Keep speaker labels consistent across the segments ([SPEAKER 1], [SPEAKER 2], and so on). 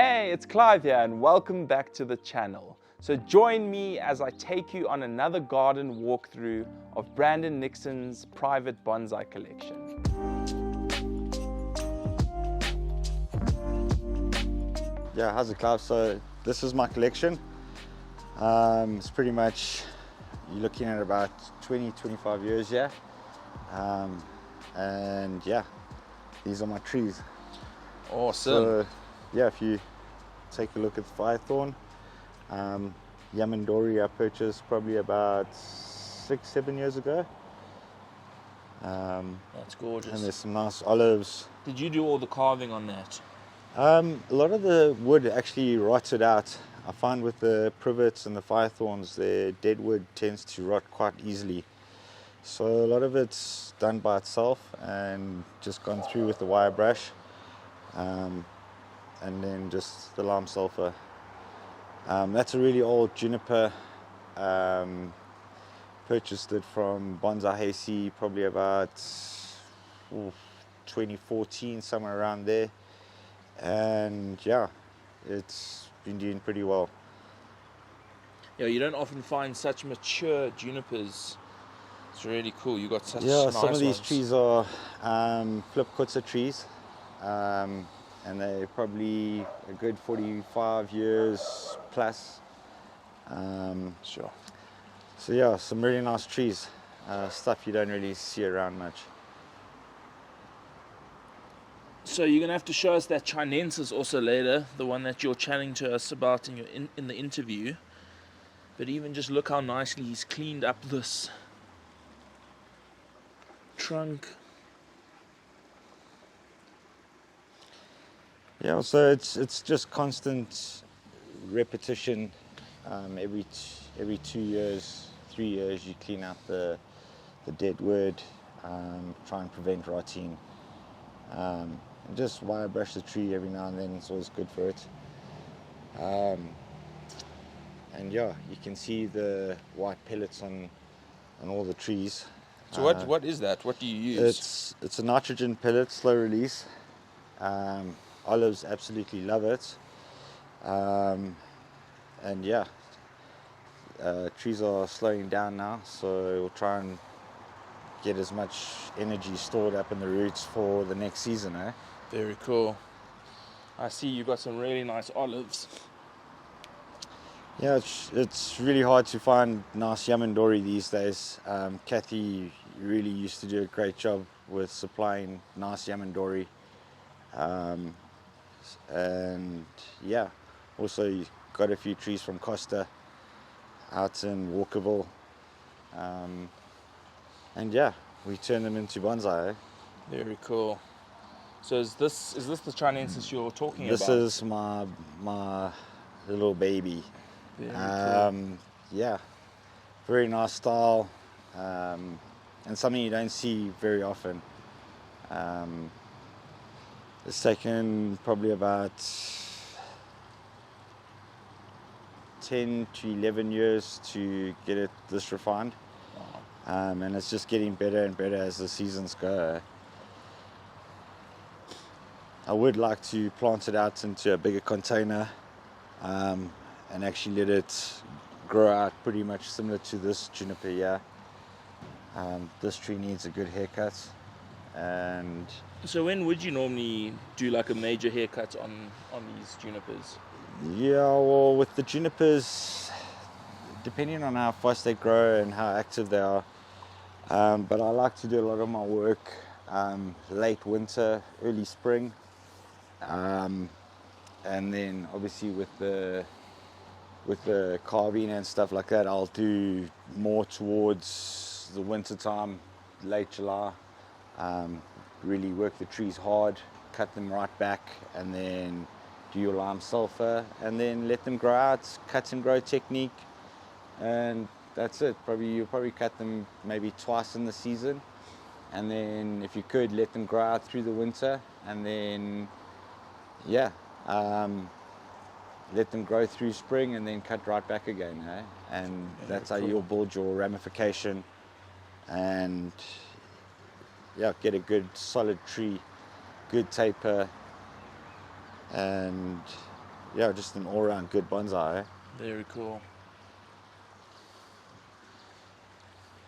[SPEAKER 1] Hey, it's Clive here and welcome back to the channel. So join me as I take you on another garden walkthrough of Branden Nixon's private bonsai collection.
[SPEAKER 2] Yeah, how's it, Clive? So this is my collection. It's pretty much, you're looking at about 20-25 years here. And yeah, these are my trees.
[SPEAKER 1] Awesome.
[SPEAKER 2] So yeah, if you take a look at the firethorn, Yamandori I purchased probably about 6-7 years ago.
[SPEAKER 1] That's gorgeous.
[SPEAKER 2] And there's some nice olives.
[SPEAKER 1] Did you do all the carving on that?
[SPEAKER 2] A lot of the wood actually rotted out. I find with the privets and the firethorns, their dead wood tends to rot quite easily. So a lot of it's done by itself and just gone through with the wire brush. And then just the lime sulfur. That's a really old juniper. Purchased it from Bonsai Acacia probably about 2014, somewhere around there. And yeah, it's been doing pretty well.
[SPEAKER 1] Yeah, you don't often find such mature junipers. It's really cool. You got such
[SPEAKER 2] Yeah,
[SPEAKER 1] nice
[SPEAKER 2] some of these
[SPEAKER 1] ones.
[SPEAKER 2] trees are flip kutsa trees. And they're probably a good 45 years plus.
[SPEAKER 1] Sure.
[SPEAKER 2] So yeah, some really nice trees, stuff you don't really see around much.
[SPEAKER 1] So you're gonna have to show us that Chinensis also later, the one that you're chatting to us about in the interview. But even just look how nicely he's cleaned up this trunk.
[SPEAKER 2] Yeah, so it's just constant repetition. Every 2 years, 3 years, you clean out the dead wood, try and prevent rotting. And just wire brush the tree every now and then. It's always good for it. And yeah, you can see the white pellets on all the trees.
[SPEAKER 1] So what is that? What do you use?
[SPEAKER 2] It's a nitrogen pellet, slow release. Olives absolutely love it. And yeah, trees are slowing down now, so we'll try and get as much energy stored up in the roots for the next season.
[SPEAKER 1] Very cool. I see you got some really nice olives.
[SPEAKER 2] Yeah, it's really hard to find nice Yamandori these days. Kathy really used to do a great job with supplying nice Yamandori. And yeah, also you got a few trees from Costa out in Walkerville. And yeah, we turn them into bonsai.
[SPEAKER 1] Very cool. So is this the Chinensis you're talking
[SPEAKER 2] This
[SPEAKER 1] about?
[SPEAKER 2] is my little baby.
[SPEAKER 1] Very cool.
[SPEAKER 2] Yeah, very nice style, and something you don't see very often. It's taken probably about 10 to 11 years to get it this refined.
[SPEAKER 1] Wow.
[SPEAKER 2] And it's just getting better and better as the seasons go. I would like to plant it out into a bigger container and actually let it grow out pretty much similar to this juniper here. This tree needs a good haircut. And
[SPEAKER 1] So when would you normally do like a major haircut on these junipers?
[SPEAKER 2] yeah, well, with the junipers, depending on how fast they grow and how active they are, but I like to do a lot of my work late winter, early spring, and then obviously with the carving and stuff like that, I'll do more towards the winter time, late July. Really work the trees hard, cut them right back, and then do your lime sulfur, and then let them grow out, cut and grow technique, and that's it. You'll probably cut them maybe twice in the season, and then if you could, let them grow out through the winter, and then yeah, let them grow through spring, and then cut right back again, and that's how you'll build your ramification and yeah, get a good solid tree, good taper, and yeah, just an all-round good bonsai.
[SPEAKER 1] Very cool.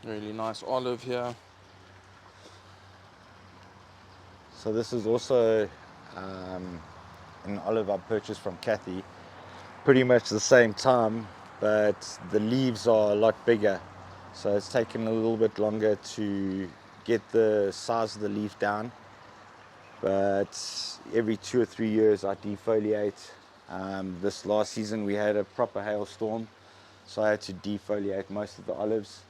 [SPEAKER 1] Really nice olive here.
[SPEAKER 2] So this is also an olive I purchased from Kathy, pretty much the same time, but the leaves are a lot bigger. So it's taken a little bit longer to get the size of the leaf down. But every 2 or 3 years I defoliate. This last season we had a proper hailstorm, so I had to defoliate most of the olives.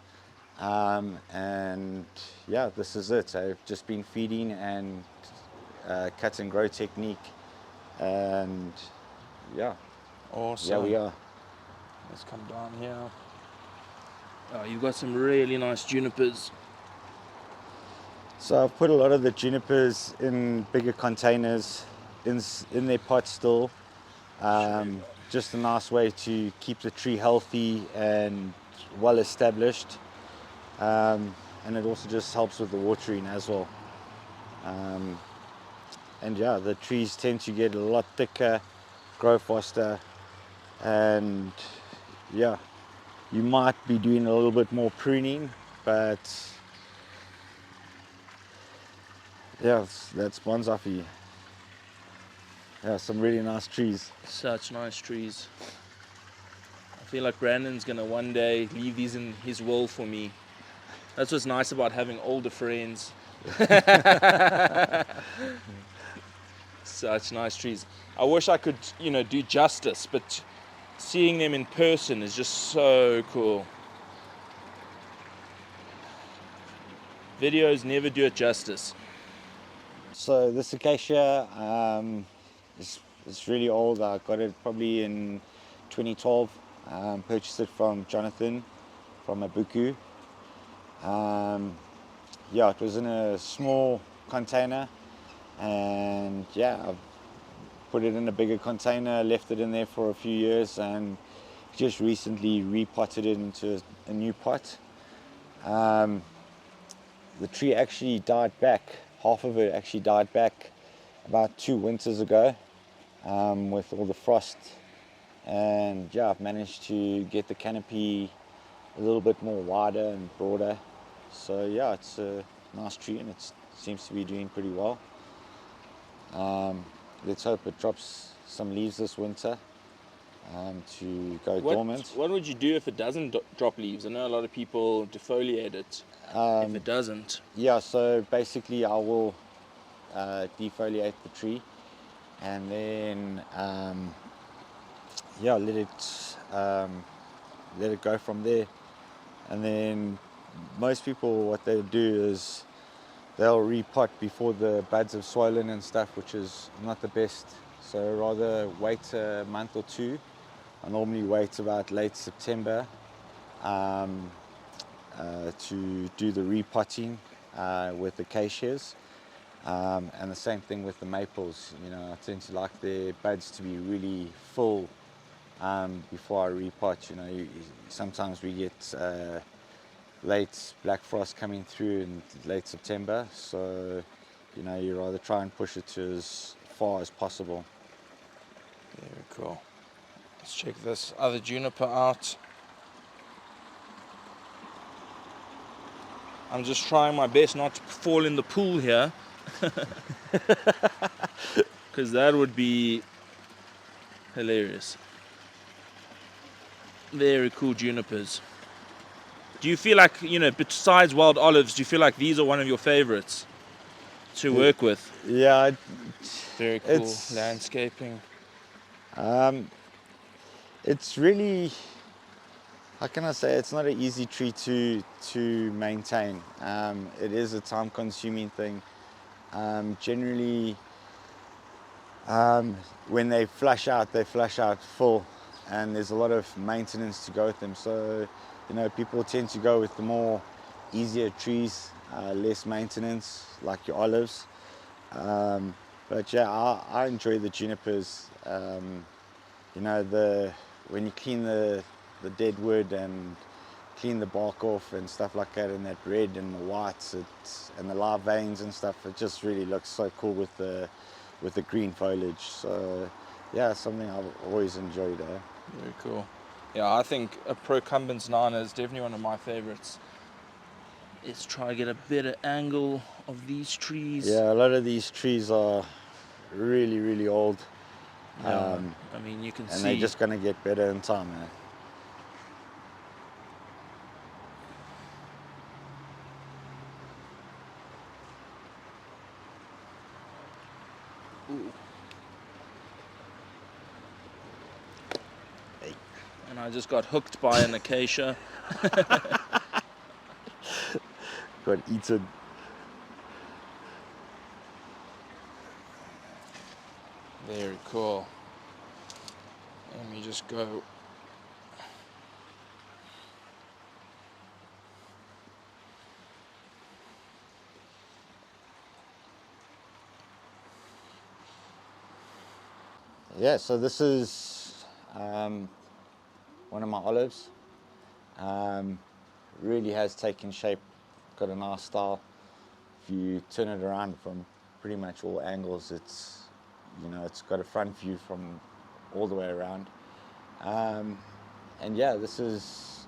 [SPEAKER 2] And yeah, this is it. I've just been feeding and cut and grow technique, and yeah,
[SPEAKER 1] Awesome.
[SPEAKER 2] yeah, we are.
[SPEAKER 1] Let's come down here. Oh, you've got some really nice junipers.
[SPEAKER 2] So I've put a lot of the junipers in bigger containers, in their pots still. Just a nice way to keep the tree healthy and well established. And it also just helps with the watering as well. And yeah, the trees tend to get a lot thicker, grow faster, and yeah, you might be doing a little bit more pruning, but yeah, that's bonsai for you. Yeah, some really nice trees.
[SPEAKER 1] Such nice trees. I feel like Brandon's gonna one day leave these in his will for me. That's what's nice about having older friends. Such nice trees. I wish I could, do justice, but seeing them in person is just so cool. Videos never do it justice.
[SPEAKER 2] So this acacia is really old. I got it probably in 2012. Purchased it from Jonathan from Abuku. Yeah, it was in a small container, and yeah, I've put it in a bigger container, left it in there for a few years, and just recently repotted it into a new pot. The tree actually died back. Half of it actually died back about 2 winters ago, with all the frost. And yeah, I've managed to get the canopy a little bit more wider and broader. So yeah, it's a nice tree and it seems to be doing pretty well. Let's hope it drops some leaves this winter to go dormant.
[SPEAKER 1] What would you do if it doesn't drop leaves? I know a lot of people defoliate it if it doesn't.
[SPEAKER 2] Yeah, so basically I will defoliate the tree, and then yeah, let it go from there. And then most people, what they'll do is they'll repot before the buds have swollen and stuff, which is not the best. So rather wait a month or two. I normally wait about late September to do the repotting with acacias, and the same thing with the maples. I tend to like their buds to be really full before I repot. Sometimes we get late black frost coming through in late September, so you rather try and push it to as far as possible.
[SPEAKER 1] Very cool. Let's check this other juniper out. I'm just trying my best not to fall in the pool here, because that would be hilarious. Very cool junipers. Do you feel like, besides wild olives, do you feel like these are one of your favorites to work with?
[SPEAKER 2] Yeah.
[SPEAKER 1] Very cool. Landscaping.
[SPEAKER 2] It's really, how can I say, it's not an easy tree to maintain. It is a time-consuming thing. Generally, when they flush out full, and there's a lot of maintenance to go with them. So, people tend to go with the more easier trees, less maintenance, like your olives. But yeah, I enjoy the junipers. When you clean the dead wood and clean the bark off and stuff like that, and that red and the whites and the live veins and stuff, it just really looks so cool with the green foliage. So yeah, something I've always enjoyed.
[SPEAKER 1] Very cool. Yeah, I think a Procumbens Nana is definitely one of my favorites. Let's try to get a better angle of these trees.
[SPEAKER 2] Yeah, a lot of these trees are really, really old.
[SPEAKER 1] Yeah, I mean, you can see.
[SPEAKER 2] And they're just going to get better in time, man.
[SPEAKER 1] Ooh.
[SPEAKER 2] Hey.
[SPEAKER 1] And I just got hooked by an acacia.
[SPEAKER 2] Got eaten.
[SPEAKER 1] Very cool. Let me just go.
[SPEAKER 2] Yeah, so this is one of my olives. Really has taken shape, got a nice style. If you turn it around from pretty much all angles, it's, you know, it's got a front view from all the way around. And yeah, it's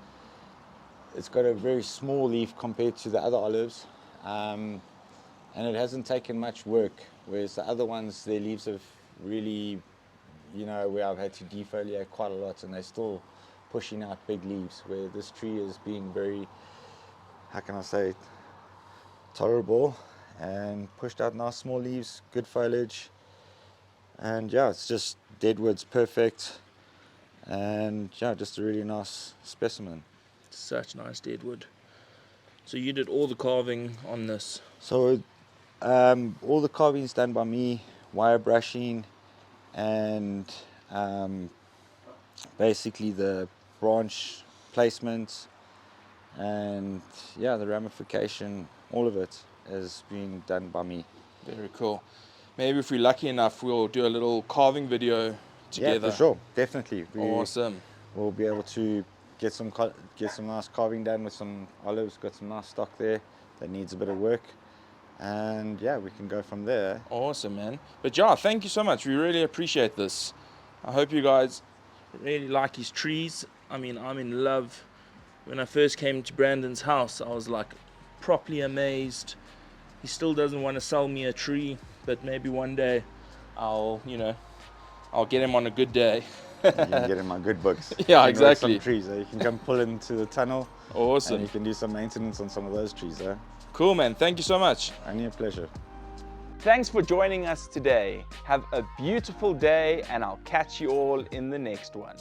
[SPEAKER 2] got a very small leaf compared to the other olives. And it hasn't taken much work, whereas the other ones, their leaves have really, you know, where I've had to defoliate quite a lot and they're still pushing out big leaves, where this tree is being very, how can I say it, tolerable, and pushed out nice small leaves, good foliage, and yeah, it's just deadwood's perfect, and yeah, just a really nice specimen.
[SPEAKER 1] Such nice deadwood. So you did all the carving on this?
[SPEAKER 2] So all the carving's done by me, wire brushing, and basically the branch placement, and yeah, the ramification, all of it is being done by me.
[SPEAKER 1] Very cool. Maybe if we're lucky enough, we'll do a little carving video together.
[SPEAKER 2] Yeah, for sure, definitely.
[SPEAKER 1] Awesome.
[SPEAKER 2] We'll be able to get some nice carving done with some olives. Got some nice stock there that needs a bit of work, and yeah, we can go from there.
[SPEAKER 1] Awesome, man. But yeah, thank you so much. We really appreciate this. I hope you guys really like his trees. I mean, I'm in love. When I first came to Branden's house, I was like properly amazed. He still doesn't want to sell me a tree, but maybe one day I'll get him on a good day.
[SPEAKER 2] You can get in my good books.
[SPEAKER 1] Yeah, exactly.
[SPEAKER 2] Some trees, you can come pull into the tunnel.
[SPEAKER 1] Awesome.
[SPEAKER 2] And you can do some maintenance on some of those trees.
[SPEAKER 1] Cool, man. Thank you so much.
[SPEAKER 2] Only a pleasure.
[SPEAKER 3] Thanks for joining us today. Have a beautiful day, and I'll catch you all in the next one.